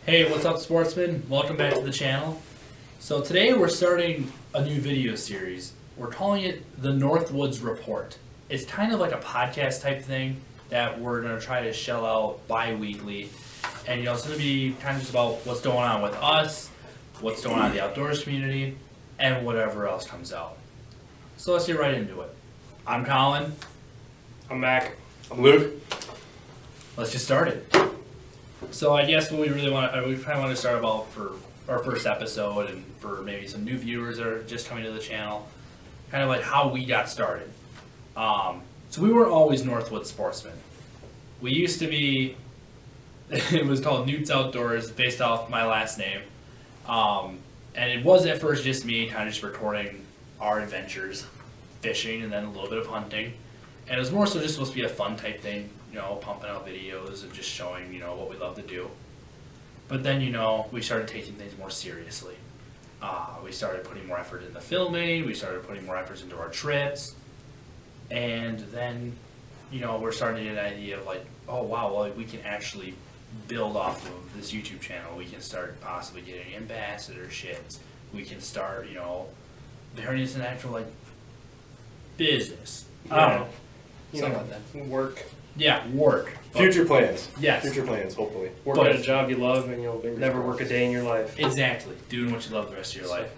Hey, what's up, sportsmen? Welcome back to the channel. So today we're starting a new video series. We're calling it the Northwoods Report. It's kind of like a podcast type thing that we're going to try to shell out bi-weekly. And it's going to be kind of just about what's going on with us, what's going on in the outdoors community, and whatever else comes out. So let's get right into it. I'm Colin. I'm Mac. I'm Luke. Let's get started. So I guess what we really want, we kind of want to start about for our first episode, and for maybe some new viewers that are just coming to the channel, kind of like how we got started. So we weren't always Northwoods sportsmen. We used to be. It was called Newt's Outdoors, based off my last name, and it was at first just me, kind of just recording our adventures, fishing, and then a little bit of hunting. And it was more so just supposed to be a fun type thing, pumping out videos and just showing, what we love to do. But then, we started taking things more seriously. We started putting more effort into filming, we started putting more efforts into our trips. And then, we're starting to get an idea of like, oh wow, well, we can actually build off of this YouTube channel. We can start possibly getting ambassadorships. We can start, turning this into actual like business. I don't know. Something like that. Work. Yeah, work. Future plans. Yes. Future plans, hopefully. Work at a job you love and you'll never work a day in your life. Exactly. Doing what you love the rest of your life.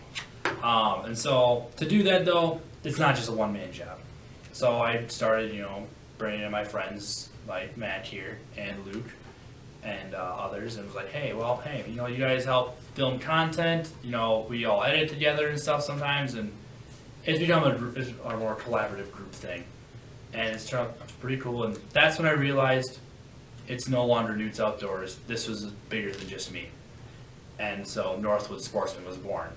And so to do that though, it's not just a one-man job. So I started, bringing in my friends like Matt here and Luke and others, and was like, hey, you guys help film content. We all edit together and stuff sometimes, and it's become a more collaborative group thing. And it's turned out pretty cool, and that's when I realized it's no longer Newt's Outdoors. This was bigger than just me. And so Northwoods Sportsman was born.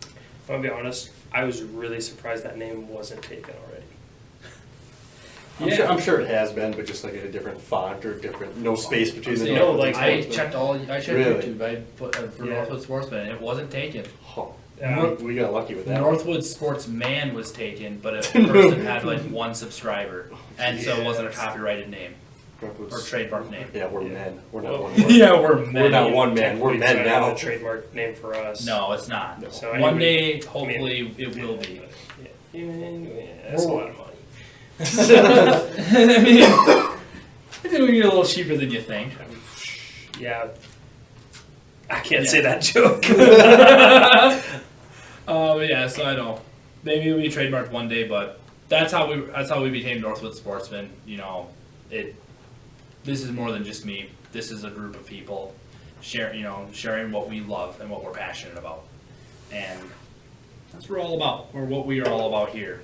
I'm going to be honest, I was really surprised that name wasn't taken already. I'm sure it has been, but just like in a different font or different, no space between the No, Northwoods like, and I Sportsman. checked Really? YouTube. I put for Yeah. Northwoods Sportsman, and it wasn't taken. Huh. Yeah. We got lucky with that. Northwoods Sportsman was taken, but a person had like one subscriber, and so it wasn't a Yes. copyrighted name Northwoods. or trademark name. Yeah, we're Yeah. men. We're not one. Yeah, we're men. We're not one man. We're men Technically, it's not now. a trademark name for us. No, it's not. No. So One anyway, day, hopefully, it will be. Yeah, that's a lot of money. I mean, I think we get a little cheaper than you think. Yeah. I can't Yeah. say that joke. Yeah, so I know maybe it'll be trademarked one day, but that's how we became Northwoods Sportsmen. This is more than just me. This is a group of people sharing what we love and what we're passionate about, and that's what we're all about, or what we are all about here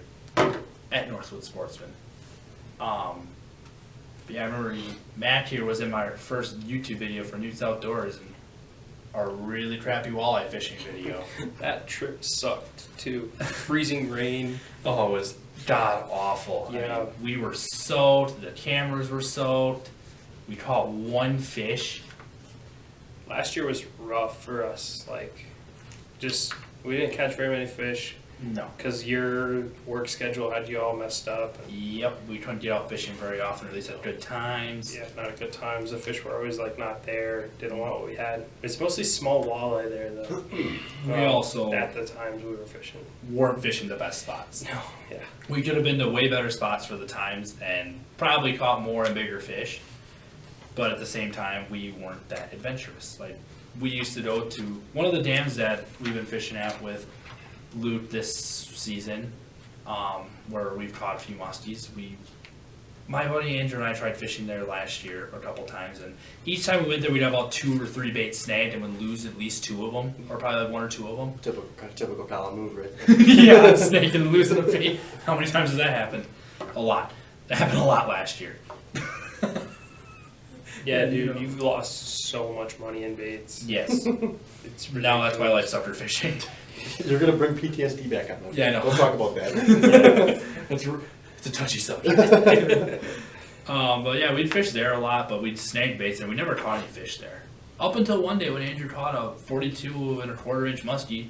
at Northwoods Sportsmen. But yeah, I remember Matt here was in my first YouTube video for Newt's Outdoors, and our really crappy walleye fishing video. That trip sucked too. Freezing rain. Oh, it was god awful. Yeah. I mean, we were soaked, the cameras were soaked, we caught one fish. Last year was rough for us. We didn't catch very many fish No. because your work schedule had you all messed up. Yep, we couldn't get out fishing very often, or at least at good times. Yeah, not at good times. The fish were always not there. Didn't want what we had. It's mostly small walleye there though. We also at the times we were fishing. weren't fishing the best spots. No, yeah. We could have been to way better spots for the times and probably caught more and bigger fish. But at the same time, we weren't that adventurous. Like, we used to go to one of the dams that we've been fishing at with Luke this season, where we've caught a few muskies. My buddy Andrew and I tried fishing there last year a couple times, and each time we went there, we'd have about 2 or 3 baits snagged and would lose at least 2 of them, or probably like 1 or 2 of them. Typical Colin move, right? Yeah, snaking and losing a bait. How many times has that happened? A lot. That happened a lot last year. Yeah, dude, you've lost so much money in baits. Yes. It's Now that's why I like sucker fishing. You're gonna bring PTSD back on us. Yeah, I know. We'll talk about that. It's a touchy subject. But yeah, we'd fish there a lot, but we'd snag baits, and we never caught any fish there. Up until one day when Andrew caught a 42.25-inch muskie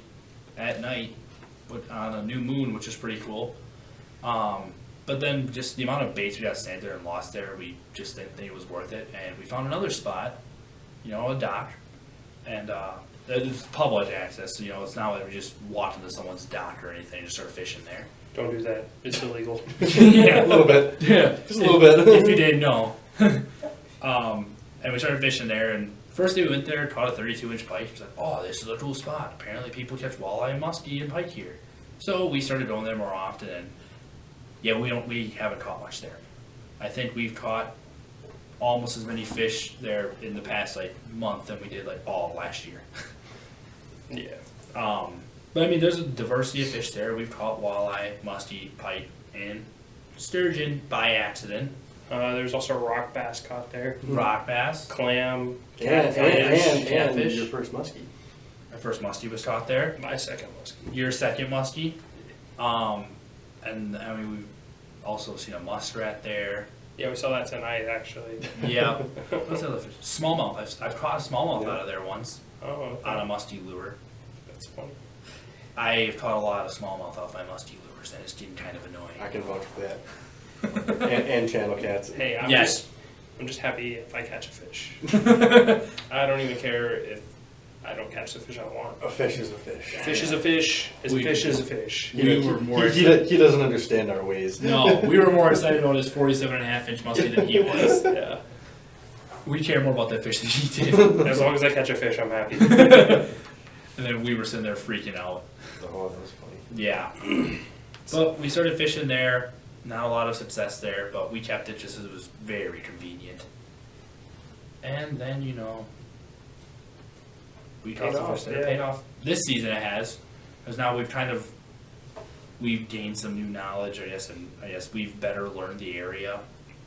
at night on a new moon, which is pretty cool. But then just the amount of baits we got snagged there and lost there, we just didn't think it was worth it. And we found another spot, you know, a dock And it's public access, so, you know, it's not like we just walked into someone's dock or anything and just start fishing there. Don't do that. It's illegal. Yeah, A little bit. Yeah, Just a little bit. If you didn't know. And we started fishing there, and first day we went there, caught a 32-inch pike. It's like, oh, this is a cool spot. Apparently people catch walleye and muskie and pike here. So we started going there more often, and yeah, we haven't caught much there. I think we've caught almost as many fish there in the past like month than we did like all last year. Yeah. But I mean, there's a diversity of fish there. We've caught walleye, muskie, pike, and sturgeon by accident. There's also rock bass caught there. Rock bass. Clam. And Catfish. your first muskie. My first muskie was caught there. My second muskie. Your second muskie. And I mean, we've also seen a muskrat there. Yeah, we saw that tonight actually. Yeah. What's the other fish? Smallmouth. I've caught a smallmouth Yeah. out of there once Oh, okay. on a muskie lure. That's funny. I've caught a lot of smallmouth off my muskie lures, and it's getting kind of annoying. I can vouch for that. and channel cats. Hey, Yes. I'm just happy if I catch a fish. I don't even care if I don't catch the fish I want. A fish is a fish. Fish is a fish. Is a fish is a fish. We were more He doesn't understand our ways. No, we were more excited about his 47.5-inch muskie than he was. Yeah. We care more about that fish than he did. As long as I catch a fish, I'm happy. And then we were sitting there freaking out. Oh, that was funny. Yeah. But we started fishing there. Not a lot of success there, but we kept it just as it was very convenient. And then, you know, we caught some fish there. Yeah. Paid off. This season it has. Because now we've gained some new knowledge, I guess, and I guess we've better learned the area.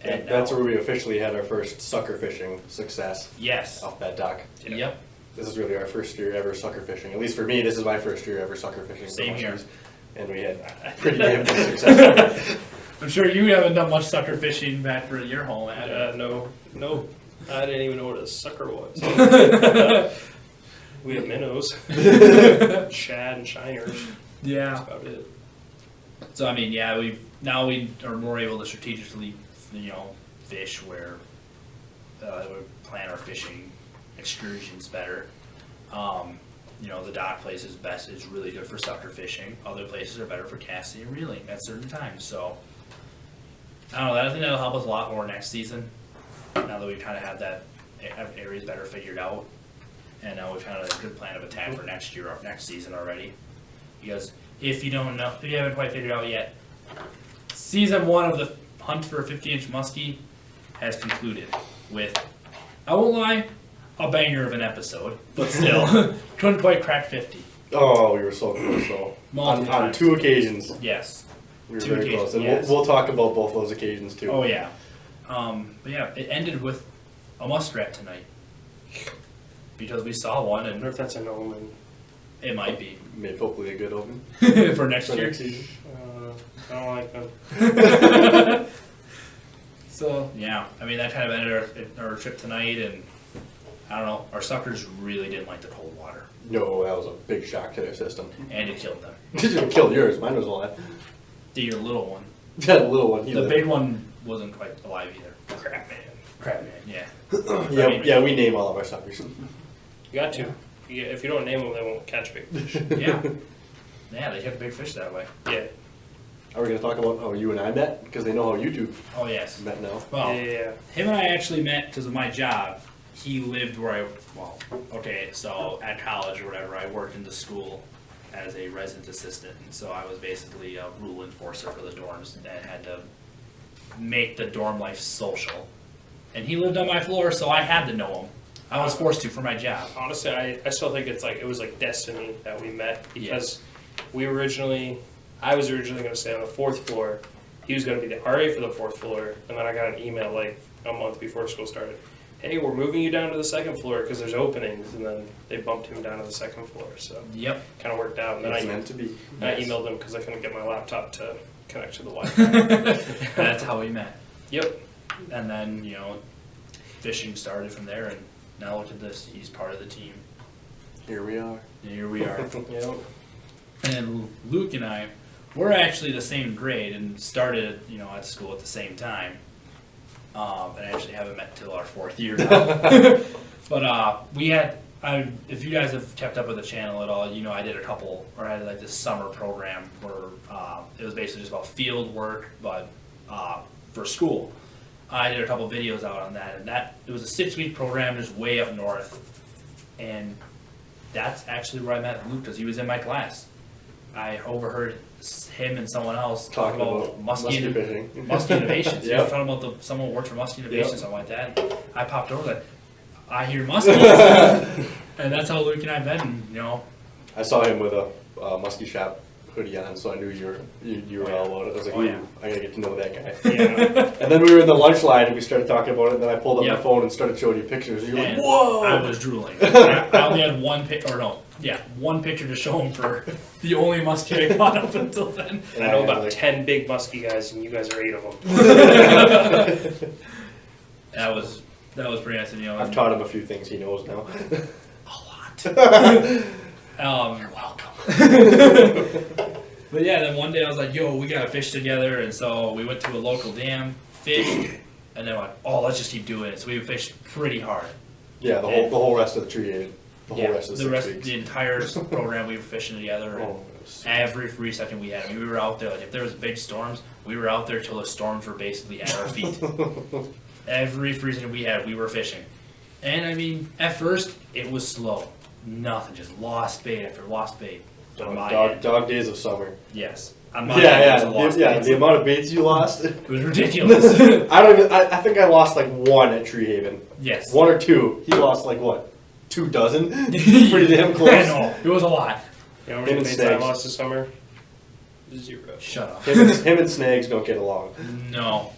And That's now- where we officially had our first sucker fishing success Yes. off that dock. Yep. This is really our first year ever sucker fishing. At least for me, this is my first year ever sucker fishing. for Same here. muskies. And we had pretty damn good success. I'm sure you haven't done much sucker fishing back for your home, have you? No. I didn't even know what a sucker was. We have minnows, shad, and shiners. Yeah. That's about it. So I mean, yeah, we are more able to strategically, you know, fish where we plan our fishing excursions better. You know, the dock place is really good for sucker fishing. Other places are better for casting and reeling at certain times. So I don't know. I think that'll help us a lot more next season. Now that we kind of have that areas better figured out, and now we've kind of a good plan of attack for next year or next season already. Because if you haven't quite figured it out yet, season 1 of the hunt for a 50-inch muskie has concluded with, I won't lie, a banger of an episode, but still couldn't quite crack 50. Oh, we were so close though. Multiple On times. 2 occasions, Yes. we were 2 very occasions, close. And yes. we'll talk about both those occasions too. Oh yeah. But yeah, it ended with a muskrat tonight because we saw one, I wonder and if that's an omen. it might be Maybe hopefully a good open for next for year. next season. I don't like them. So yeah, I mean that kind of ended our trip tonight, and I don't know, our suckers really didn't like the cold water, No, that was a big shock to their system. and it killed them. It killed yours. Mine was alive. The little one, That little one. He the lived. big one wasn't quite alive either. Crap, man. Crap man, yeah. Yeah, we name all of our suckers. You got to. If you don't name them, they won't catch big fish. Yeah. Yeah, they catch big fish that way. Yeah. Are we going to talk about how you and I met? Because they know how you two Oh yes. met now. Well, Yeah. him and I actually met because of my job. He lived where so at college or whatever, I worked in the school as a resident assistant, and so I was basically a rule enforcer for the dorms that had to make the dorm life social. And he lived on my floor, so I had to know him. I was forced to for my job. Honestly, I still think it was like destiny that we met because I was originally going to stay on the 4th floor. He was going to be the RA for the 4th floor, and then I got an email like a month before school started. Hey, we're moving you down to the 2nd floor because there's openings, and then they bumped him down to the 2nd floor. So Yep. kind of worked out. And then It's I meant to be. emailed him because I couldn't get my laptop to connect to the Wi-Fi. That's how we met. Yep. And then, you know, fishing started from there, and now look at this. He's part of the team. Here we are. And here we are. Yep. And Luke and I, we're actually the same grade and started, you know, at school at the same time. And actually haven't met till our 4th year now. But we had if you guys have kept up with the channel at all, you know I did I had like this summer program where it was basically just about field work, but for school. I did a couple videos out on that, and it was a 6-week program just way up north, and that's actually where I met Luke, because he was in my class. I overheard him and someone else talking about muskie fishing. Muskie Innovations. Yep. He was talking about someone who worked for Muskie Innovations, something like that. And I popped over like, I hear muskies, and that's how Luke and I met. And I saw him with a muskie shop hoodie on, so I knew you were all about it. I was like, ooh, I gotta get to know that guy. Yeah. And then we were in the lunch line and we started talking about it, and then I pulled up my phone and started showing you pictures. And you're like, whoa! I was drooling. I only had one picture to show him for the only muskie I caught up until then. And I know about 10 big muskie guys, and you guys are 8 of them. That was pretty nice. I've taught him a few things he knows now. A lot. You're welcome. But yeah, then one day I was like, yo, we gotta fish together, and so we went to a local dam, fished, and then went, oh, let's just keep doing it. So we fished pretty hard. Yeah, the whole rest of the tree, the rest of the 6 weeks. The entire program we were fishing together. And every free second we had. I mean, we were out there, like if there was big storms, we were out there till the storms were basically at our feet. Every free second we had, we were fishing. And I mean, at first, it was slow. Nothing, just lost bait after lost bait. Dog days of summer. Yes. The amount of baits you lost. It was ridiculous. I think I lost like 1 at Tree Haven. Yes. 1 or 2. He lost like what? 2 dozen? Pretty damn close. I know. It was a lot. You know how many baits I lost this summer? 0. Shut up. Him and Snags don't get along. No.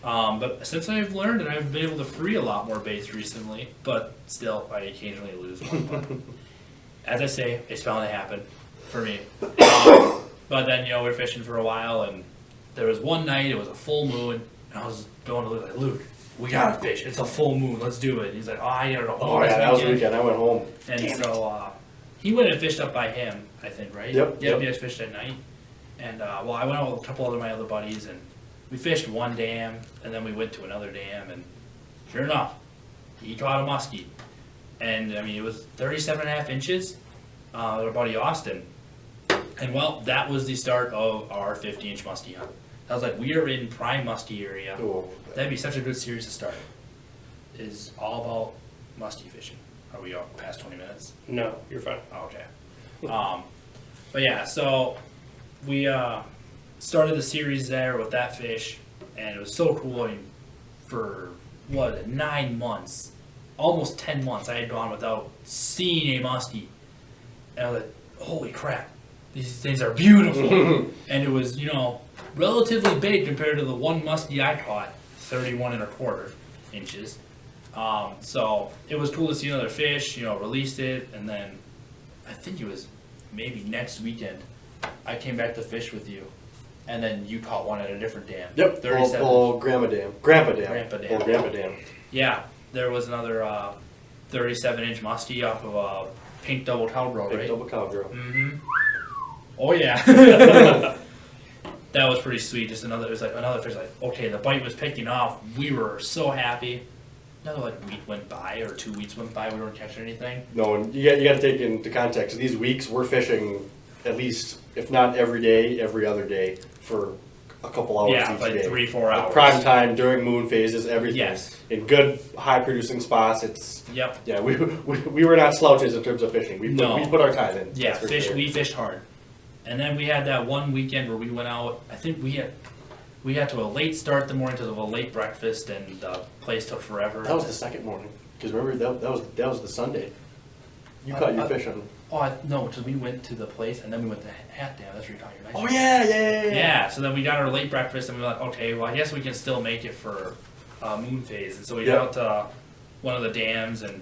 But since I've learned, and I've been able to free a lot more baits recently, but still, I occasionally lose one. But as I say, it's bound to happen for me. But then, we were fishing for a while, and there was one night, it was a full moon, and I was going to Luke, like, Luke, we gotta fish. It's a full moon. Let's do it. And he's like, oh, I gotta go home. Oh, yeah, that was the weekend. I went home. And he went and fished up by him, I think, right? Yep. He just fished at night. And, I went out with a couple of my other buddies, and we fished one dam, and then we went to another dam, and sure enough, he caught a muskie. And, I mean, it was 37.5 inches, our buddy Austin. And, well, that was the start of our 50-inch muskie hunt. I was like, we are in prime muskie area. Ooh. That'd be such a good series to start. It's all about muskie fishing. Are we up past 20 minutes? No, you're fine. Oh, okay. But yeah, so we started the series there with that fish, and it was so cool. I mean, for 9 months, almost 10 months, I had gone without seeing a muskie. And I was like, holy crap, these things are beautiful. And it was, relatively big compared to the one muskie I caught, 31.25 inches. So it was cool to see another fish, released it, and then I think it was maybe next weekend, I came back to fish with you, and then you caught one at a different dam. Yep, 37. old Grandpa Dam. Grandpa Dam. Old Grandpa Dam. Yeah, there was another 37-inch muskie off of a pink double cowgirl, right? Big double cowgirl. Mm-hmm. Oh yeah. That was pretty sweet. Just another fish. Like, okay, the bite was picking off. We were so happy. Another week went by, or 2 weeks went by. We weren't catching anything. No, and you got to take into context. These weeks we're fishing at least, if not every day, every other day for a couple hours each like day. 3-4 hours. Prime time, during moon phases, everything. Yes. In good, high-producing spots, it's... Yep. Yeah, we were not slouches in terms of fishing. We put our time in. Yeah, we fished hard. And then we had that one weekend where we went out. I think we had to a late start the morning because of a late breakfast, and the place took forever. That was the second morning. Because remember, that was the Sunday. You caught your fish on... No, because we went to the place, and then we went to Hat Dam. That's where you caught your nice Oh, yeah. Yeah, so then we got our late breakfast, and we were like, okay, well, I guess we can still make it for moon phase. And so we got out to one of the dams, and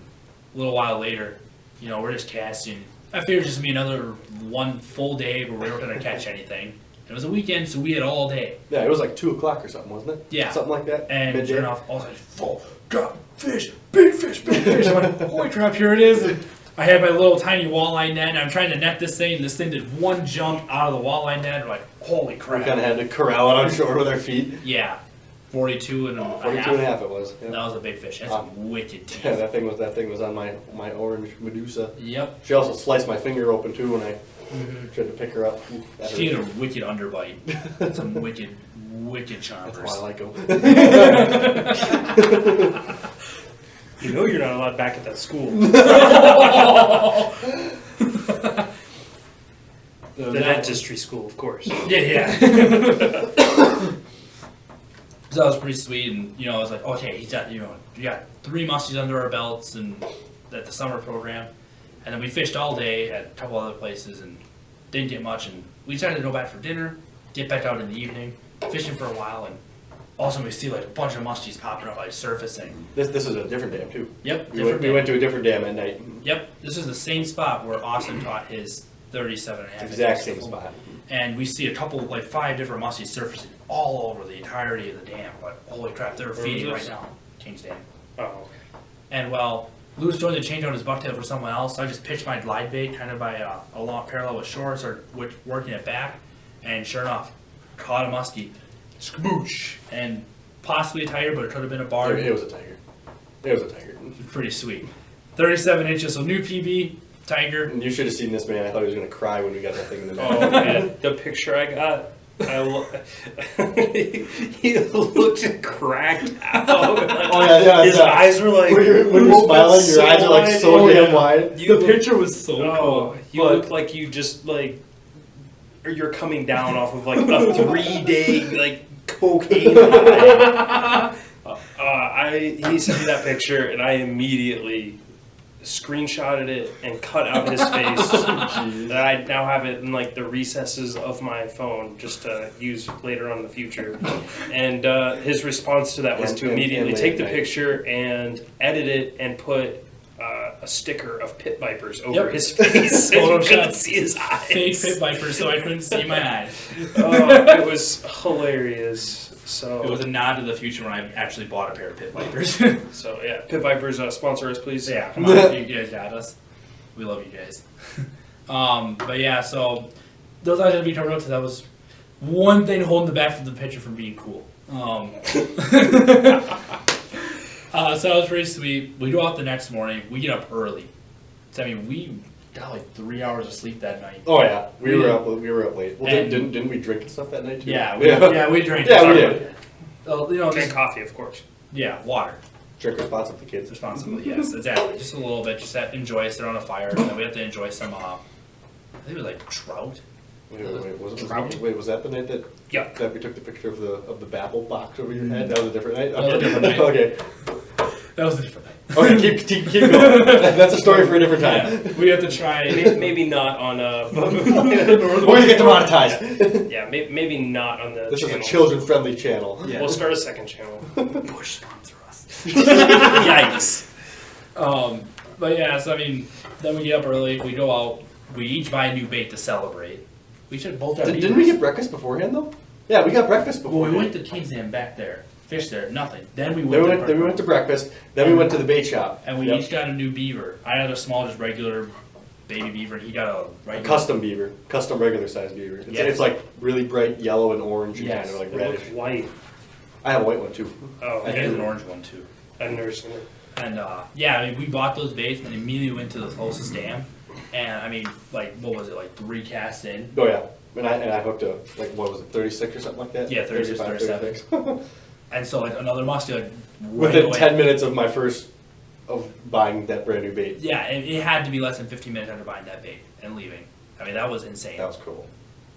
a little while later, we're just casting. I figured it was just going to be another one full day where we weren't going to catch anything. It was a weekend, so we had all day. Yeah, it was like 2 o'clock or something, wasn't it? Yeah. Something like that. And sure enough, I was like, full drop fish, big fish, big fish. I'm like, holy crap, here it is. And I had my little tiny walleye net, and I'm trying to net this thing, and this thing did one jump out of the walleye net. I'm like, holy crap. We kind of had to corral it on shore with our feet. Yeah. 42 and a 42 half. and a half it was. That Yeah, was a big fish. That's a wicked teeth. yeah that thing was on my orange Medusa. Yep. She also sliced my finger open too when I tried to pick her up. Ooh, that She had hurt. a wicked underbite. Some wicked That's why I chompers. like them. You know you're not allowed back at that school. The dentistry school, of course. Yeah. So that was pretty sweet, and I was like, okay, he's got we got 3 muskies under our belts, and at the summer program, and then we fished all day at a couple other places, and didn't get much, and we decided to go back for dinner, get back out in the evening, fishing for a while, and all of a sudden we see like a bunch of muskies popping up, like surfacing. This is a different dam too. Yep, We went to a different dam at night. Yep, this is the same spot where Austin taught his 37 and a half. Exact inch same spot. And we see a couple, like 5 different muskies surfacing all over the entirety of the dam. Like, holy crap, they're Where feeding was right this? now. King's Dam. Oh, And well, Lou's going to change out his bucktail for someone else, so I just pitched my glide bait kind of by along parallel with shore, started working it back, and sure enough, caught a muskie. Skaboosh! And possibly a tiger, but it could have been a barb. It was a tiger. It was a tiger. Pretty sweet. 37 inches, so new PB, tiger. And you should have seen this man. I thought he was going to cry when we got that thing in the net. oh man, the picture I got. He looked cracked out. Oh yeah. His eyes were like. When you're smiling, your eyes are like so damn wide. The picture was so Oh, cool. you look like you just like, or you're coming down off of like a 3-day like cocaine high. He sent me that picture, and I immediately screenshotted it and cut out his face. And I now have it in like the recesses of my phone just to use later on in the future. And his response to that was to And immediately late take at the night. picture and edit it and put a sticker of pit vipers over Yep. his face, and you Photoshop couldn't see his eyes. Fake pit viper, so I couldn't see my eyes. It was hilarious. So It was a nod to the future when I actually bought a pair of pit vipers. So yeah, Pit Vipers, sponsor us, please. Yeah, come on, you guys got us. We love you guys. But yeah, so those eyes had to be covered up because that was one thing holding the back of the picture from being cool. So that was pretty sweet. We go out the next morning. We get up early. So I mean, we got like 3 hours of sleep that night. Oh yeah, we were up late. Well, And- didn't we drink and stuff that night too? Yeah, we drank. Yeah, we Sorry. did. Just, Drink coffee, of course. yeah, water. Drink responsibly, kids. Responsibly, yes, exactly. Just a little bit. Just enjoy, sit on a fire, and then we have to enjoy some. I think it was like trout. Wait, was that the night that Yeah. that we took the picture of the Babel box over your head? That was a different night. That was a different night. Okay. That was a different night. Okay, keep going. That's a story for a different time. Yeah, we have to try. Maybe not on We're gonna get demonetized. yeah, maybe not on the This is channel. a children-friendly channel. Yeah. We'll start a second channel. Bush sponsor us. Yikes. But yeah, so I mean, then we get up early. We go out. We each buy a new bait to celebrate. We should both have. Didn't we get breakfast beforehand though? Yeah, we got breakfast Well, beforehand. we went to King's Dam back there, fished there, nothing. Then we Then went. we went to breakfast. Then we went to the bait shop. And we Yep. each got a new beaver. I had a small, just regular baby beaver, and he got a regular. Custom beaver, custom regular size beaver. It's, Yes. it's like really bright yellow and orange and Yes. kind of like It reddish. looked white. I have a white one too. Oh, I think it's an orange one too. I've never seen it. And yeah, I mean, we bought those baits and immediately went to the closest dam. And I mean, like, what was it, like 3 casts in? Oh yeah, and I hooked a like what was it, 36 or something like that? Yeah, 36, 35, 37. And so like another muskie, like right Within away. 10 minutes of my first of buying that brand new bait. Yeah, and it had to be less than 15 minutes after buying that bait and leaving. I mean, that was insane. That was cool.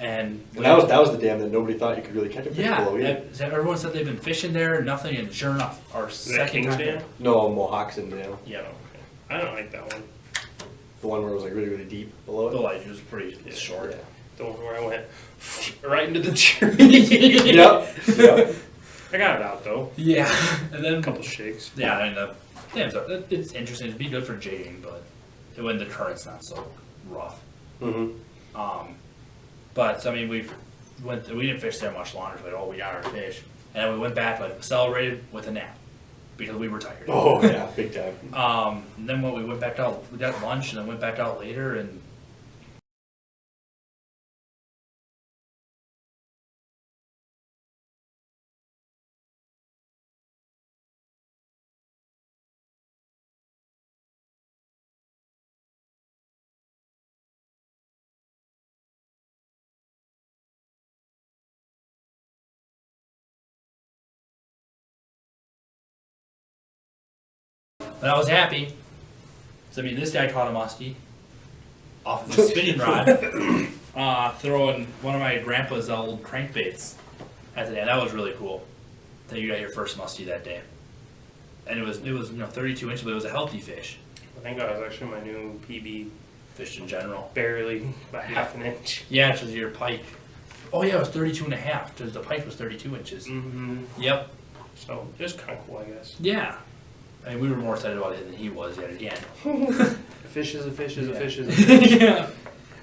And And that was the dam that nobody thought you could really catch a fish yeah, below either. and so everyone said they've been fishing there, nothing, and sure enough, our Is that second King's time Dam? there- No, Mohawkson Dam. Yeah, Okay. I don't like that one. The one where it was like really, really deep below the it. light was pretty short. Yeah. The one where I went right into the tree. Yep. Yep. I got it out though. Yeah, and then A couple shakes. yeah, I mean the dams are, it's interesting. It'd be good for jigging, but when the current's not so rough. Mm-hmm. But I mean we didn't fish there much longer. So like, oh, we got our fish, and then we went back like celebrated with a nap because we were tired. Oh yeah, big time. And then we went back out. We got lunch and then went back out later and But I was happy. So I mean, this guy caught a muskie off of a spinning rod, throwing one of my grandpa's old crankbaits at the dam. That was really cool. That you got your first muskie that day, and it was 32 inches, but it was a healthy fish. I think that was actually my new PB. Fish in general. Barely by half an inch. Yeah, which was your pike. Oh yeah, it was 32 and a half. The pike was 32 inches. Mm-hmm. Yep. So it was kind of cool, I guess. Yeah. I mean, we were more excited about it than he was yet again. A fish is a fish is a fish is a fish. Yeah.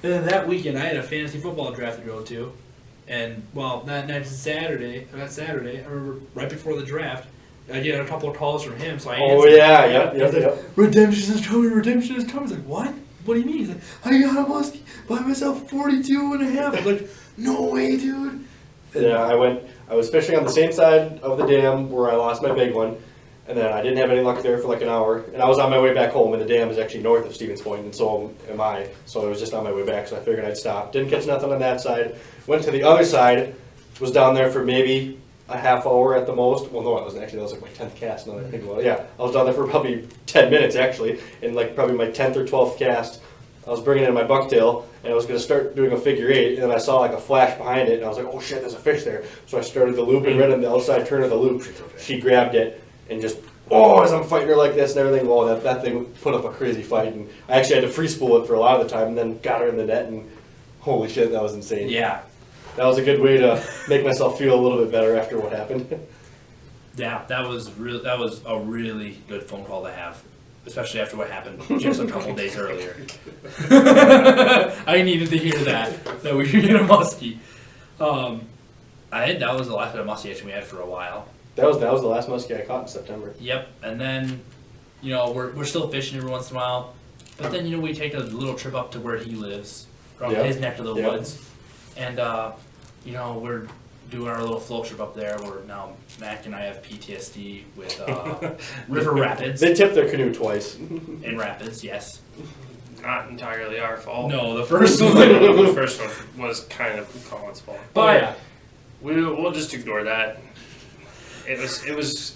And then that weekend, I had a fantasy football draft to go to. And, well, that Saturday, I remember right before the draft, I get a couple of calls from him, so I answered. Oh, yeah, yep. Redemption is coming, redemption is coming. I was like, what? What do you mean? He's like, I got a muskie by myself, 42 and a half. I'm like, no way, dude. Yeah, I was fishing on the same side of the dam where I lost my big one, and then I didn't have any luck there for like an hour, and I was on my way back home, and the dam is actually north of Stevens Point, and so am I, so I was just on my way back, so I figured I'd stop. Didn't catch nothing on that side, went to the other side, was down there for maybe a half hour at the most. Well, no, it wasn't actually, that was like my 10th cast, now that I think about it. Yeah, I was down there for probably 10 minutes actually, and like probably my 10th or 12th cast, I was bringing in my bucktail, and I was going to start doing a figure eight, and then I saw like a flash behind it, and I was like, oh shit, there's a fish there. So I started the loop, and right on the outside turn of the loop, she grabbed it, and just, as I'm fighting her like this and everything, that thing put up a crazy fight, and I actually had to free spool it for a lot of the time, and then got her in the net, and holy shit, that was insane. Yeah. That was a good way to make myself feel a little bit better after what happened. Yeah, that was a really good phone call to have. Especially after what happened just a couple days earlier. I needed to hear that we could get a muskie. That was the last bit of muskie action we had for a while. That was the last muskie I caught in September. Yep, and then, we're still fishing every once in a while, but then, we take a little trip up to where he lives, from his neck of the woods, and, we're doing our little float trip up there where now Mac and I have PTSD with river rapids. They tipped their canoe twice. In rapids, yes. Not entirely our fault. No, the first one. The first one was kind of Colin's fault. But we'll just ignore that. It was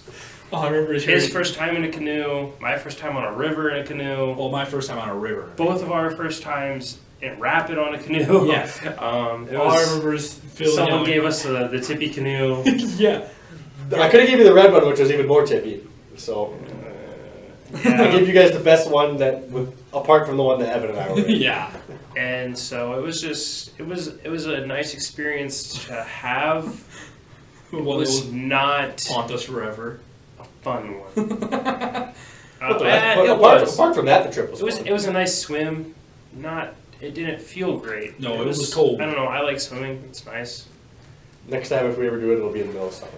I remember his first time in a canoe, my first time on a river in a canoe. Well, my first time on a river. Both of our first times in rapid on a canoe. Yes. All I remember is someone gave us the tippy canoe. Yeah. I could have given you the red one, which was even more tippy. So I gave you guys the best one apart from the one that Evan and I were in. Yeah. And so it was a nice experience to have. It was not haunt us forever. A fun one. Apart from that, the trip was fun. It was a nice swim. It didn't feel great. No, it was cold. I don't know. I like swimming. It's nice. Next time, if we ever do it, it'll be in the middle of summer.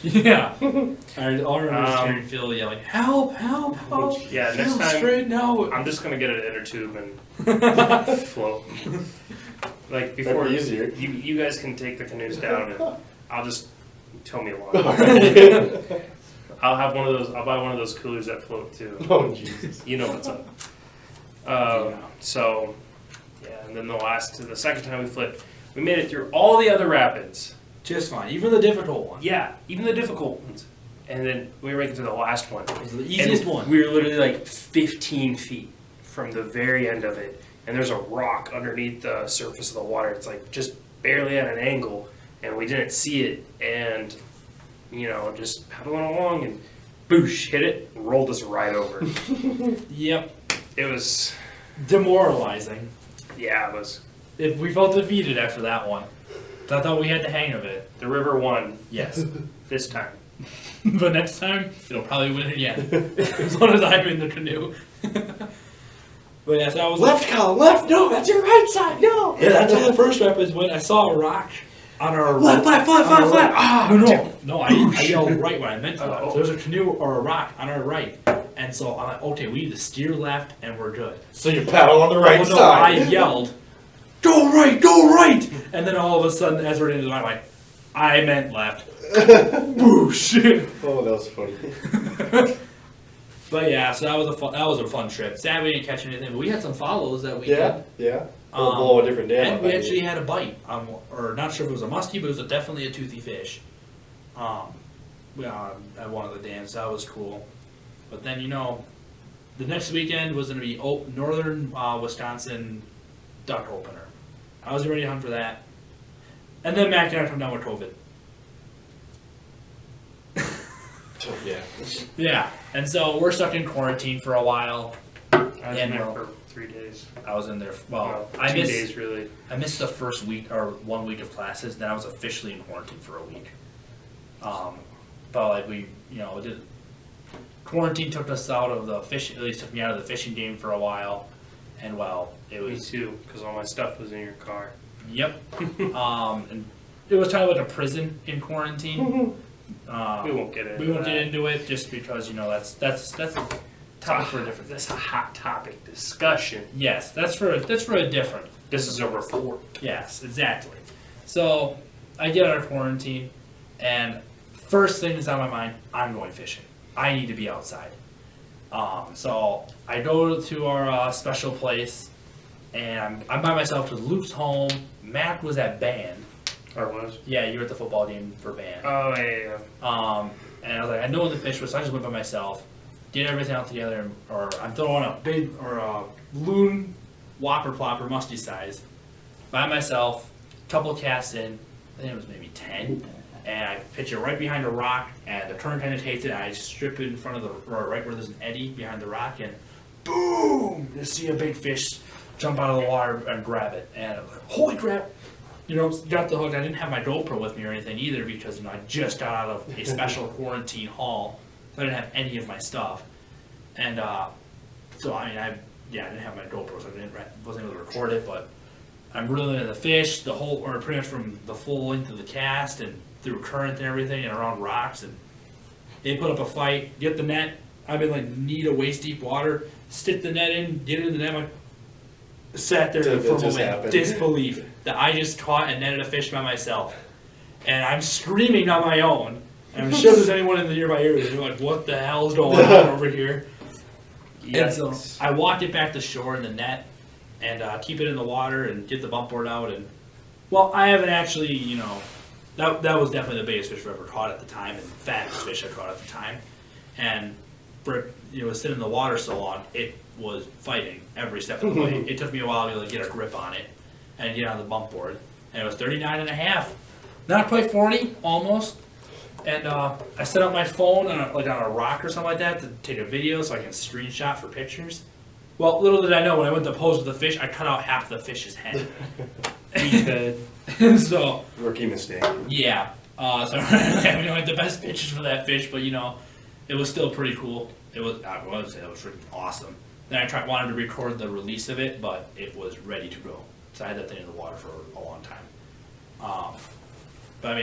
Yeah. All I remember is hearing Phil yelling, "Help! Help! Help!" Yeah, Phil, next time. Straight now. I'm just gonna get an inner tube and float. Like before, easier. You guys can take the canoes down, and I'll just tow me along. I'll have one of those. I'll buy one of those coolers that float too. Oh Jesus! You know what's up. So, yeah, and then the second time we flipped, we made it through all the other rapids. Just fine, even the difficult ones. Yeah, even the difficult ones. And then we were making it to the last one. It was the easiest one. We were literally like 15 feet from the very end of it. And there's a rock underneath the surface of the water. It's like just barely at an angle. And we didn't see it. And, just paddling along and boosh, hit it, and rolled us right over. Yep. It was demoralizing. Yeah, it was. We felt defeated after that one. I thought we had the hang of it. The river won. Yes. This time. But next time, it'll probably win again. As long as I'm in the canoe. But yeah, so I was left, Colin, left. No, that's your right side. No. Yeah, that's how the first rep is when I saw a rock on our left. Ah, no, I yelled right when I meant to. So there's a canoe or a rock on our right. And so I'm like, okay, we need to steer left and we're good. So you paddle on the right side. I yelled, go right! And then all of a sudden, as we're into the night, I'm like, I meant left. Boosh! Oh, that was funny. But yeah, so that was a fun trip. Sad we didn't catch anything, but we had some follows that weekend. Yeah. Blow a different dam. And we actually had a bite or not sure if it was a muskie, but it was definitely a toothy fish. At one of the dams. That was cool. But then, the next weekend was going to be northern Wisconsin duck opener. I was ready to hunt for that. And then Matt got come down with COVID. So, yeah. Yeah, and so we're stuck in quarantine for a while. I was in And, there for 3 days. I was in there. Well, I 2 missed. days really. I missed the first week or 1 week of classes. Then I was officially in quarantine for a week. But like quarantine took us out of the fish. At least took me out of the fishing game for a while. And it Me was. too, because all my stuff was in your car. Yep. And it was kind of like a prison in quarantine. We won't get into We won't that. get into it just because that's a topic for a different. That's a hot topic discussion. Yes, that's for a different. This is a report. Yes, exactly. So I get out of quarantine, and first thing that's on my mind, I'm going fishing. I need to be outside. So I go to our special place, and I'm by myself because Luke's home. Matt was at band. Or was? Yeah, you were at the football game for band. Oh, yeah. And I was like, I know when the fish was, so I just went by myself, did everything out together, or I'm throwing a big, or a loon whopper plopper musty size by myself, couple casts in, I think it was maybe 10, and I pitch it right behind a rock, and the current kind of takes it, and I strip it in front of or right where there's an eddy behind the rock, and boom, you see a big fish jump out of the water and grab it, and I'm like, holy crap. Got the hook. I didn't have my GoPro with me or anything either because, I just got out of a special quarantine haul. So I didn't have any of my stuff. And, so, I didn't have my GoPro, so I wasn't able to record it, but I'm reeling in the fish, or pretty much from the full length of the cast and through current and everything and around rocks. And they put up a fight, get the net. I'm in, knee to waist deep water, stick the net in, get it in the net. Sat there for a moment, disbelief that I just caught and netted a fish by myself. And I'm screaming on my own. And I'm sure there's anyone in the nearby area who's like, what the hell's going on over here? Yikes. And so I walked it back to shore in the net and keep it in the water and get the bump board out. And, well, I haven't actually, that was definitely the biggest fish I've ever caught at the time and fattest fish I caught at the time. And for it sitting in the water so long, it was fighting every step of the way. It took me a while to get a grip on it and get on the bump board. And it was 39 and a half. Not quite 40, almost. And I set up my phone on a rock or something like that to take a video so I can screenshot for pictures. Well, little did I know, when I went to pose with the fish, I cut out half the fish's head. And so... Rookie mistake. Yeah. So I don't have the best pictures for that fish, but it was still pretty cool. It was, I would say, it was freaking awesome. Then I wanted to record the release of it, but it was ready to go. So I had that thing in the water for a long time. But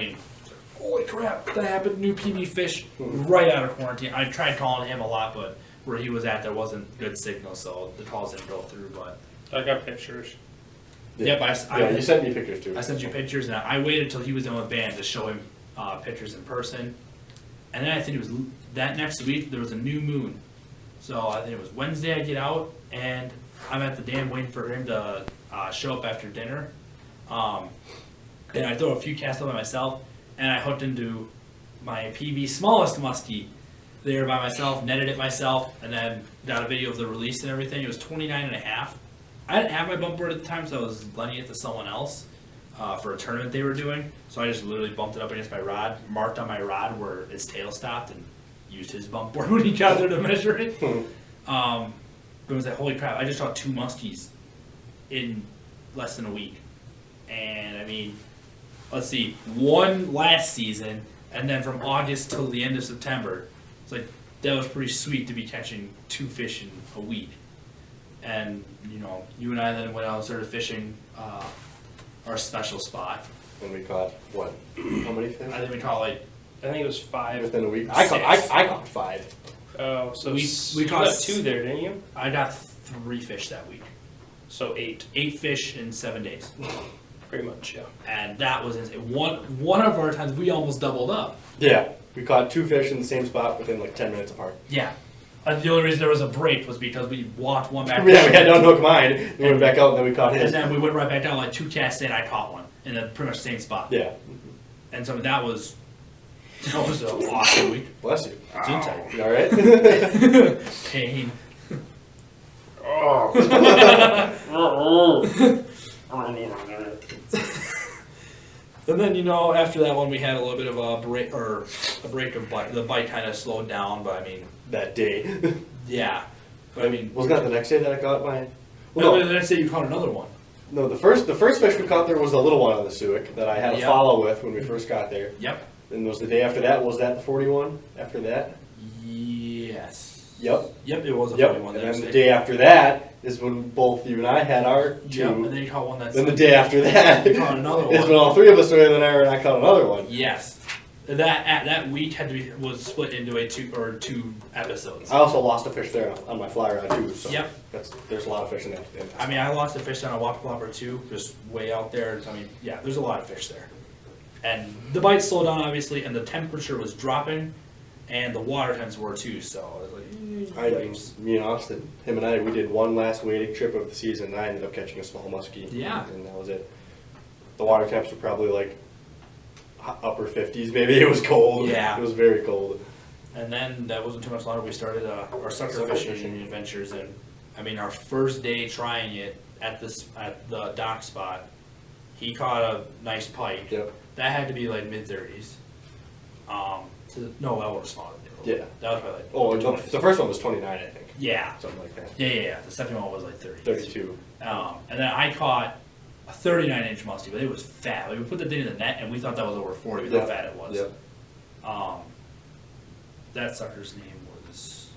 holy crap, that happened. New PB fish right out of quarantine. I tried calling him a lot, but where he was at, there wasn't good signal, so the calls didn't go through. But I got pictures. yep, you sent me pictures too. I sent you pictures, and I waited till he was in with band to show him pictures in person. And then I think it was that next week, there was a new moon. So I think it was Wednesday I get out, and I'm at the dam waiting for him to show up after dinner. And I throw a few casts up by myself, and I hooked into my PB smallest muskie there by myself, netted it myself, and then got a video of the release and everything. It was 29 and a half. I didn't have my bump board at the time, so I was lending it to someone else for a tournament they were doing. So I just literally bumped it up against my rod, marked on my rod where its tail stopped, and used his bump board when he got there to measure it. But it was like, holy crap, I just caught 2 muskies in less than a week. And let's see, 1 last season, and then from August till the end of September. It's like, that was pretty sweet to be catching 2 fish in a week. And, you and I then went out and started fishing our special spot. And we caught, what, how many fish? I think we caught I think it was 5. Within a week? Six. I caught 5. Oh, so We you caught got 2 there, didn't you? I got 3 fish that week. So 8. 8 fish in 7 days. Pretty much, yeah. And that was insane. One of our times, we almost doubled up. Yeah, we caught 2 fish in the same spot within 10 minutes apart. Yeah. The only reason there was a break was because we walked one back. Yeah, we had to unhook mine, we went back out, and then we caught his. And then we went right back down, 2 casts in, I caught one. In the pretty much same spot. Yeah. And so that was That was an awesome week. Bless you. It's inside. You all right? Pain. Oh. And then, after that one, we had a little bit of a break of bite. The bite kind of slowed down, but I mean, That day. yeah. But I mean, Wasn't that the next day that I caught mine? no, Well, the next day you caught another one. no, the first fish we caught there was the little one on the Suic that I had a Yep. follow with when we first got there. Yep. And was the day after that, was that the 41 after that? Yes. Yep. Yep, it was a Yep. 41 And the next then the day. day after that is when both you and I had our two. Yep, and then you caught one that's. Then the day after that You caught another is one. when all three of us were in there and I caught another one. Yes. That week was split into two episodes. I also lost a fish there on my fly rod too. So Yep. there's a lot of fish in that. I mean, I lost a fish on a whopper plopper too, just way out there. I mean, yeah, there's a lot of fish there. And the bite slowed down, obviously, and the temperature was dropping, and the water temps were too, so I was like, me and Austin, him and I, we did one last wading trip of the season, and I ended up catching a small muskie. Yeah. And that was it. The water temps were probably like upper 50s, maybe. It was cold. Yeah. It was very cold. And then that wasn't too much longer. We started our sucker Sucker fishing fishing. adventures, and I mean, our first day trying it at the dock spot, he caught a nice pike. Yep. That had to be like mid-30s. No, that was smaller. Yeah. That was probably like. Oh, 20s. the first one was 29, I think. Yeah. Something like that. Yeah. The second one was like 30. 32. And then I caught a 39-inch muskie, but it was fat. Like, we put the thing in the net, and we thought that was over 40, but Yeah. how fat it was. Yep. That sucker's name was.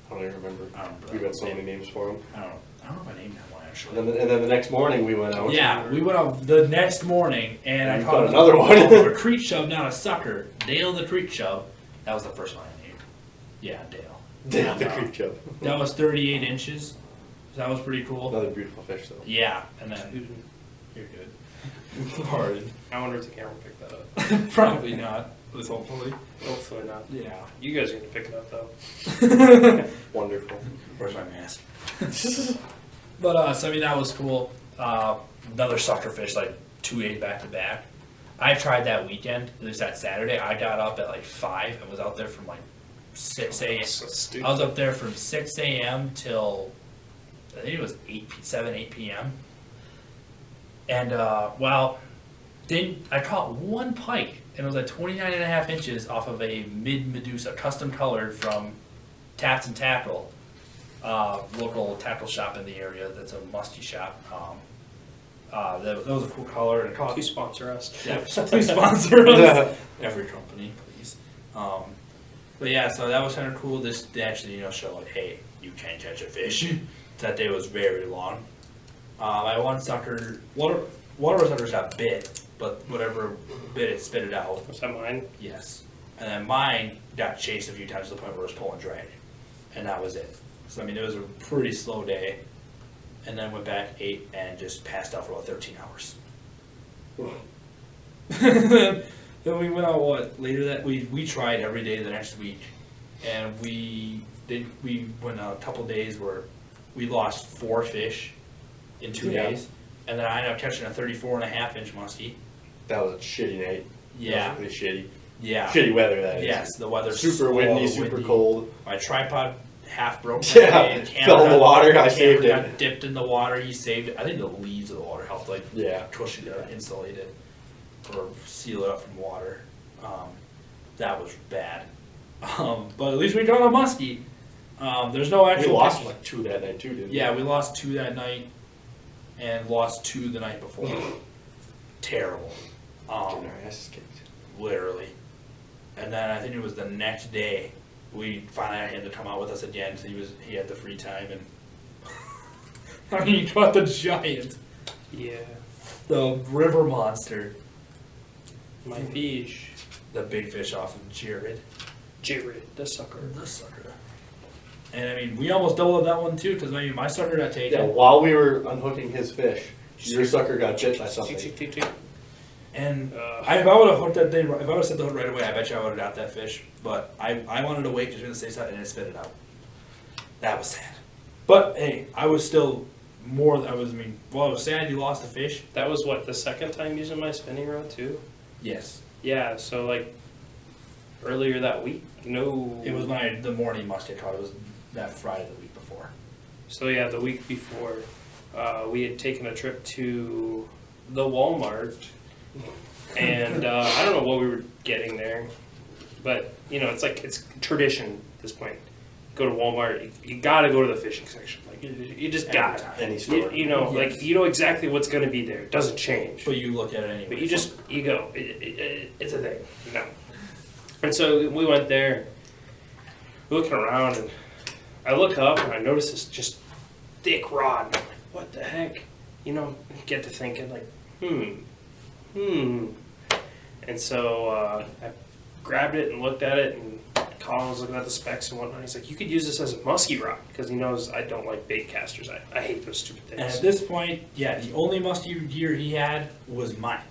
I don't even remember. I don't remember. We've got so many names for him. I don't know if I named that one actually. And then the next morning we went out. Yeah, we went out the next morning, and I You caught caught another one. a creek shove, not a sucker. Dale the creek shove. That was the first one I named. Yeah, Dale. Dale the And, creek chub. That was 38 inches. So that was pretty cool. Another beautiful fish though. Yeah, and then you're good. Pardon. I wonder if the camera picked that up. Probably not. But hopefully. Hopefully not. Yeah. You guys are gonna pick it up though. Wonderful. Where's my mask? But so I mean that was cool. Another sucker fish, like 2 days back to back. I tried that weekend, at least that Saturday. I got up at like 5 and was out there from like 6 a.m. So stupid. I was up there from 6 a.m. till I think it was 8 p.m. And then I caught one pike, and it was like 29 and a half inches off of a mid-Medusa, custom colored from Tats and Tackle, local tackle shop in the area. That's a musty shop. That was a cool color, and it caught. Please sponsor us. Yeah, please sponsor us. Every company, please. But yeah, so that was kind of cool. They actually, show like, hey, you can catch a fish. That day was very long. I had one sucker. One of our suckers got bit, but whatever bit it, spit it out. Was that mine? Yes. And then mine got chased a few times to the point where it was pulling drag, and that was it. So I mean, it was a pretty slow day. And then went back, ate, and just passed out for about 13 hours. Then we went out, later that we tried every day the next week. And we went a couple days where we lost 4 fish in 2 Yeah. days. And then I ended up catching a 34.5-inch muskie. That was a shitty night. Yeah. That was really shitty. Yeah. Shitty weather, that is. Yes, the weather's Super windy, super cold. My tripod half broke. Yeah, that day. fell in the water, I camera saved it. got dipped in the water. He saved it. I think the leaves of the water helped, Yeah. cushion it, or insulate it, or seal it up from water. That was bad. But at least we caught a muskie. There's no We actual. lost pictures. like 2 that night too, didn't we? Yeah, we lost 2 that night, and lost 2 the night before. Terrible. Getting our asses kicked. Literally. And then I think it was the next day we finally had him to come out with us again. So he had the free time, and I mean, he caught the giant, Yeah. the river monster, My fish. the big fish off of Jared, The sucker. the sucker. And I mean, we almost doubled that one too, because I mean, my sucker got Yeah, taken, while we were unhooking his fish, your sucker got bit by something. and Uh, if I would have hooked that thing, if I would have set the hook right away, I bet you I would have got that fish. But I wanted to wait just to say something, and it spit it out. That was sad. But hey, I was still I was sad you lost the fish. That was what, the second time using my spinning rod too? Yes. Yeah, so like earlier that week. No. It was the morning muskie I caught. It was that Friday the week before. So yeah, the week before, we had taken a trip to the Walmart, and I don't know what we were getting there, but it's tradition at this point. Go to Walmart, you gotta go to the fishing section. Like you just got Any store. Like Yes. you know exactly what's gonna be there. It doesn't change. But you look at it anyway. But you go. It's a thing. And so we went there, looking around, and I look up and I notice this just thick rod. And I'm like, what the heck? Get to thinking like, And so I grabbed it and looked at it, and Colin was looking at the specs and whatnot. He's like, you could use this as a muskie rod, because he knows I don't like bait casters. I hate those stupid And things. at this point, yeah, the only muskie gear he had was mine.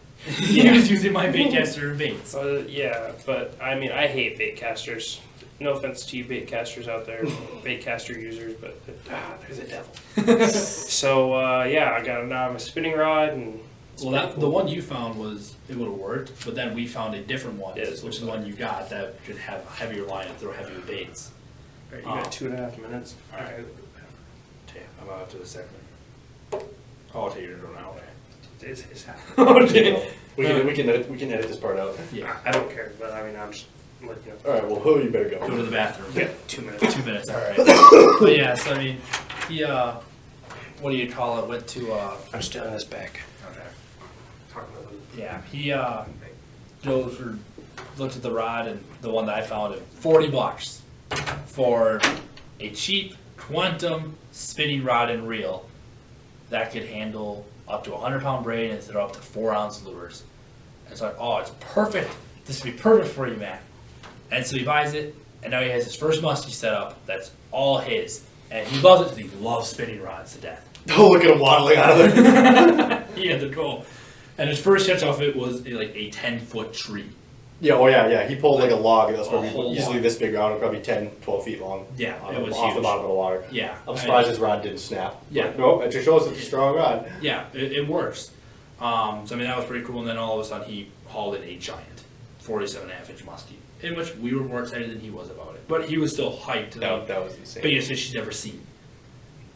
Yeah. He was using my bait caster baits. Yeah, but I mean, I hate bait casters. No offense to you bait casters out there, bait caster users, but they're the devil. So yeah, I got now a spinning rod, and it's Well, pretty the cool. one you found it would have worked, but then we found a different one, Yeah, it's which is the one you got that could have a heavier line and throw heavier baits. All right, you got 2.5 minutes. All right. Okay, I'm out to the second. Oh, I'll take your intro now. It's Okay. We can edit this part out. Yeah. I don't care, but I mean, I'm just letting you know. All right. Well, you better Go go. to the bathroom. Yeah, 2 minutes. 2 minutes. All right. But yeah, so I mean, he what do you call it? Went to I'm still in this back. Okay. Talking about them. Yeah, he looked at the rod, and the one that I found at $40 for a cheap quantum spinning rod and reel that could handle up to 100-pound braid and throw up to 4-ounce lures. And so it's perfect. This would be perfect for you, Matt. And so he buys it, and now he has his first muskie set up. That's all his, and he loves it because he loves spinning rods to death. Oh, look at him waddling out of there. He had to go. And his first catch off it was like a 10-foot tree. Yeah, yeah. He pulled like a log that was A probably whole easily log. this big around, probably 10, 12 feet long. Yeah, on it was off the huge. bottom of the water. Yeah. I'm surprised his rod didn't snap. Yeah. But no, it just shows it's a strong rod. Yeah, it works. So I mean, that was pretty cool. And then all of a sudden, he hauled in a giant 47.5-inch muskie, in which we were more excited than he was about it. But he was still hyped to the That was insane. biggest fish he's ever seen.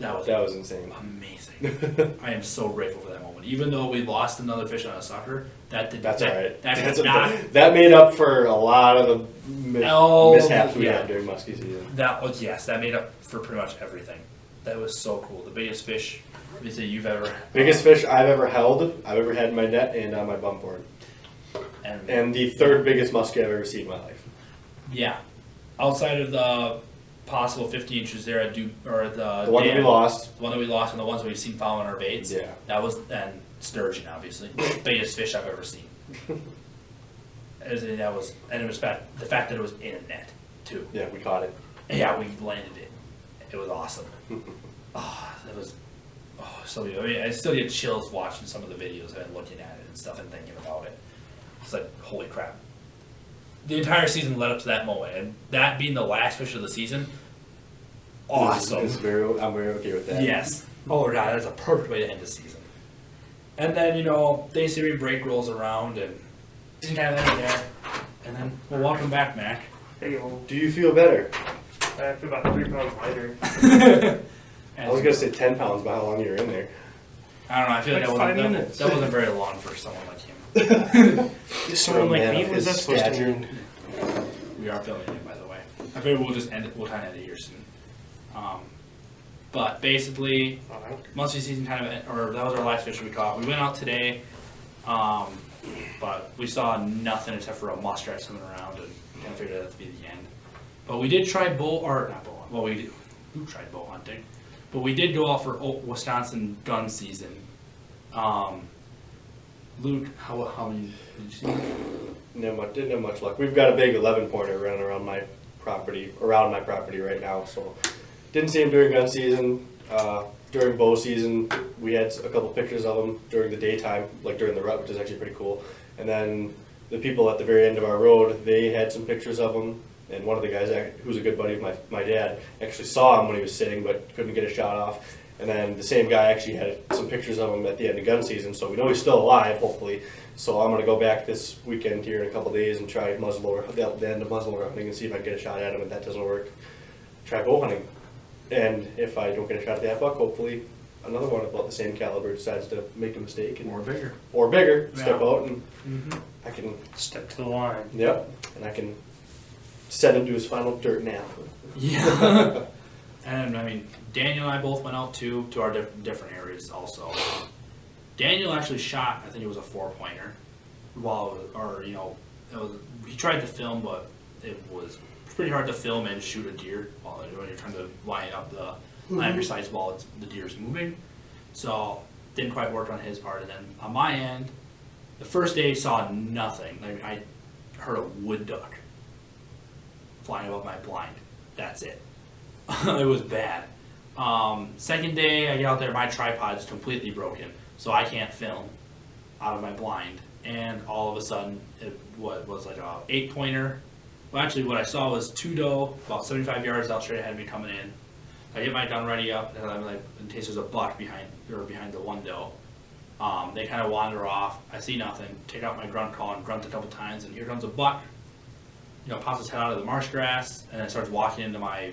That was insane. amazing. I am so grateful for that moment. Even though we lost another fish on a sucker, That's all right. That made up for a lot of the mishaps we yeah. had during muskie season. that made up for pretty much everything. That was so cool. The biggest fish you've ever Biggest fish I've ever had in my net and on my bum board. And the third biggest muskie I've ever seen in my life. Yeah, outside of the possible 50 inches there, the one that we lost. the one that we lost, and the ones that we've seen following our baits. Yeah. That was and sturgeon, obviously, biggest fish I've ever seen. And it was the fact that it was in a net too. Yeah, we caught it. Yeah, we landed it. It was awesome. That was so good. I mean, I still get chills watching some of the videos and looking at it and stuff and thinking about it. It's like, holy crap. The entire season led up to that moment, and that being the last fish of the season, awesome. I'm very okay with that. Yes. Oh god, that's a perfect way to end the season. And then, Thanksgiving break rolls around, and season kind of there. And then, well, welcome back, Mac. Hey, well, Do you feel better? I feel about 3 pounds lighter. I was gonna say 10 pounds by how long you were in there. I don't know. I feel like, Like 5 minutes. that wasn't very long for someone like him. Someone like man me, of what is that his supposed to stature. mean? We are filming it, by the way. I figure we'll just end it. We'll kind of end it here soon. But basically, muskie season that was our last fish we caught. We went out today, but we saw nothing except for a muskrat swimming around, and kind of figured that to be the end. But we did try we tried bow hunting, but we did go out for Wisconsin gun season. Luke, how many did you see? Didn't have much luck. We've got a big 11-pointer running around my property right now, so didn't see him during gun season. During bow season, we had a couple pictures of him during the daytime, like during the rut, which is actually pretty cool. And then the people at the very end of our road, they had some pictures of him. And one of the guys, who's a good buddy of my dad, actually saw him when he was sitting, but couldn't get a shot off. And then the same guy actually had some pictures of him at the end of gun season, so we know he's still alive, hopefully. So I'm gonna go back this weekend here in a couple days and try the end of muzzleloader hunting and see if I can get a shot at him. If that doesn't work, try bow hunting. And if I don't get a shot at that buck, hopefully another one about the same caliber decides to make a mistake and Or bigger. step Yeah. out and Mm-hmm. I can, Step to the line. yep, and I can send him to his final dirt nap. Yeah. And I mean, Daniel and I both went out too, to our different areas also. Daniel actually shot, I think it was a 4-pointer, while, or you know, he tried to film, but it was pretty hard to film and shoot a deer while when you're trying to line up the line up your sights while the deer's moving. So didn't quite work on his part. And then on my end, the first day saw nothing. Like I heard a wood duck flying above my blind. That's it. It was bad. Second day, I get out there, my tripod's completely broken, so I can't film out of my blind. And all of a sudden, it was like a 8-pointer. Well, actually, what I saw was 2 doe, about 75 yards out straight ahead of me coming in. I get my gun ready up, and I'm like, in case there's a buck behind the 1 doe. They kind of wander off. I see nothing. Take out my grunt call and grunt a couple times, and here comes a buck. You know, pops his head out of the marsh grass, and then starts walking into my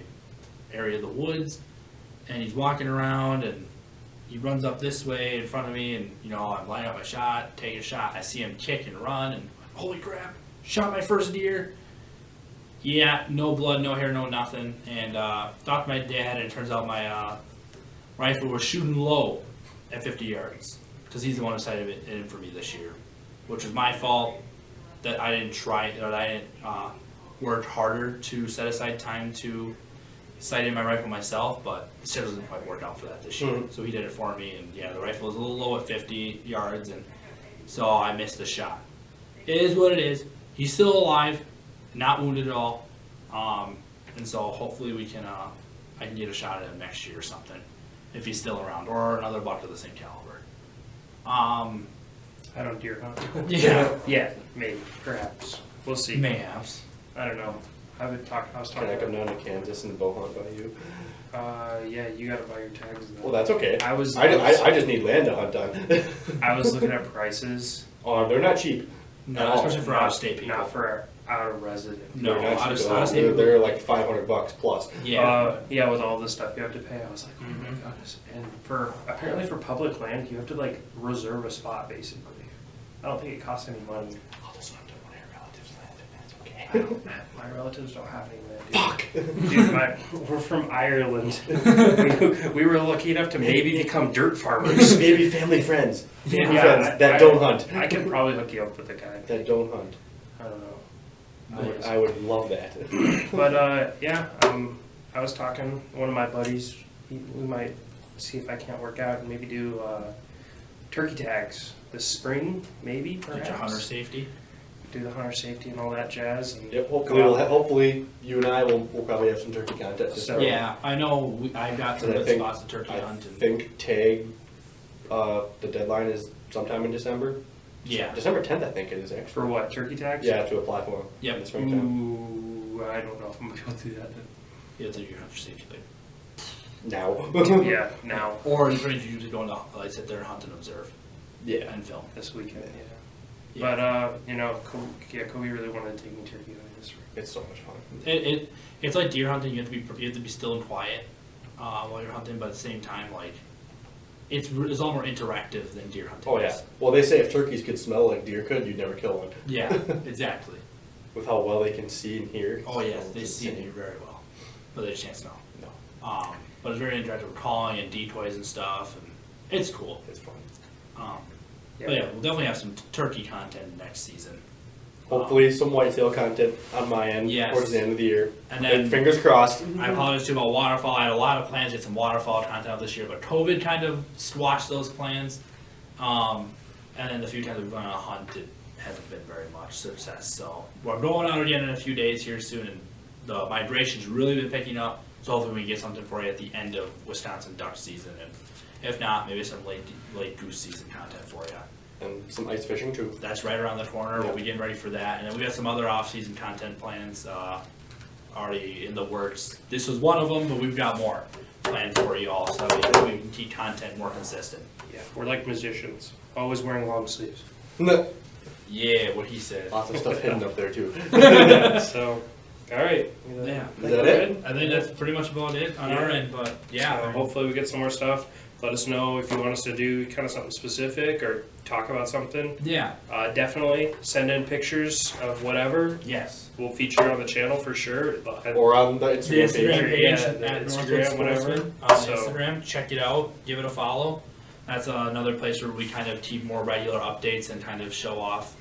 area of the woods. And he's walking around, and he runs up this way in front of me, and you know, I'm lining up my shot, take a shot. I see him kick and run, and holy crap! Shot my first deer. Yeah, no blood, no hair, no nothing. And talked to my dad, and it turns out my rifle was shooting low at 50 yards because he's the one who sighted it in for me this year, which was my fault that I didn't try, that I didn't work harder to set aside time to sight in my rifle myself, but it still doesn't quite work out for that this year. Mhm. So he did it for me, and yeah, the rifle was a little low at 50 yards, and so I missed the shot. It is what it is. He's still alive, not wounded at all, and so hopefully we can, I can get a shot at him next year or something, if he's still around, or another buck of the same caliber. I don't deer hunt. Yeah, Yeah, maybe, perhaps. We'll see. mayhaps. I don't know. I was Can talking I come down to Kansas and bow hunt by you? yeah, you gotta buy your tags though. Well, that's okay. I was I just need land to hunt on. I was looking at prices. They're not cheap. No, At all. especially for out-of-state people. Not for out of resident. No, They're not cheap out-of-state at all. people. They're like $500 plus. Yeah. Yeah, with all the stuff you have to pay, I was like, oh my Mhm. goodness. And apparently for public land, you have to like reserve a spot basically. I don't think it costs any money. I'll just hunt on one of your relatives' land if that's okay. My relatives don't have any land. Fuck! Dude, we're from Ireland. we were lucky enough to maybe become dirt farmers. Maybe family friends. Family Yeah, friends that don't hunt. I can probably hook you up with a guy. That don't hunt. I don't know. I would love that. But yeah, I was talking to one of my buddies. We might see if I can't work out and maybe do turkey tags this spring, maybe. Get Perhaps your hunter safety. do the hunter safety and all that jazz. And Yep. Hopefully you and I will probably have some turkey contests. this So- summer. Yeah, I know. I got some And I good think- spots to turkey I hunt. And, think tag. The deadline is sometime in December. yeah. December 10th, I think it is actually. for what, turkey tags? Yeah, to apply for them. Yep. In the springtime. Ooh, I don't know if I'm gonna be able to do that. You have to do your hunter safety. Like, Now. Yeah, now or you usually go into like sit there and hunt and observe Yeah. and film. this weekend. Yeah. Yeah. But you know, Kobe really wanted to take me turkey hunting this spring. It's so much fun. It's like deer hunting. You have to be still and quiet while you're hunting, but at the same time, like it's a lot more interactive than deer hunting. Oh yeah. is. Well, they say if turkeys could smell like deer could, you'd never kill one. Yeah, exactly. With how well they can see and hear. Oh yes, It's they see insane. you very well, but they just can't smell. No, But it's very interactive with calling and decoys and stuff, and it's cool. it's fun. But yeah, we'll definitely have some turkey content next season. Hopefully, some whitetail content on my end Yes. towards the end of the year. And then fingers crossed. I apologize too about waterfall. I had a lot of plans to get some waterfall content out this year, but COVID kind of squashed those plans. And then the few times we've gone on a hunt, it hasn't been very much success. So we're going out again in a few days here soon, and the migration's really been picking up. So hopefully we can get something for you at the end of Wisconsin duck season, and if not, maybe some late goose season content for you. And some ice fishing too. That's right around the corner. We'll be getting ready for that, and then we got some other off-season content plans already in the works. This was one of them, but we've got more. planned for you all, so we can keep content more consistent. Yeah, we're like musicians, always wearing long sleeves. Yeah, what he said. Lots of stuff hidden up there too. So, all right. Yeah. Is that it? I think that's pretty much about it on our end, but yeah. So hopefully we get some more stuff. Let us know if you want us to do kind of something specific or talk about something. Yeah. Definitely send in pictures of whatever. Yes. We'll feature on the channel for sure. Or on the The Instagram Instagram page. page Yeah, the at Instagram, Northwoods whatever. Sportsman on So- Instagram. Check it out. Give it a follow. That's another place where we kind of keep more regular updates and kind of show off,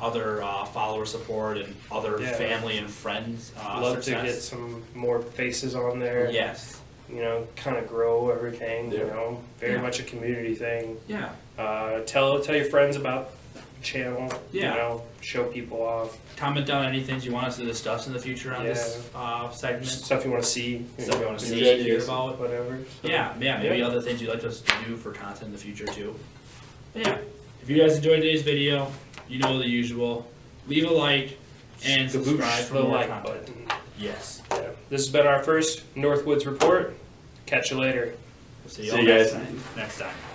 other follower support and other Yeah. family and friends Love success. to get some more faces on there. Yes. Kind of grow everything. Yeah. Very Yeah. much a community thing. Yeah. Tell your friends about the channel. Yeah. Show people off. Comment down any things you want us to discuss in the future on this segment. Stuff you want to see. Stuff you want to New see, hear ideas. about. Whatever. So, Yeah, maybe other things you'd like us to do for content in the future too. But yeah, if you guys enjoyed today's video, you know the usual. Leave a like and subscribe for the more like content. button. Yes. Yeah. This has been our first Northwoods report. Catch you later. We'll see you See all you next guys. time.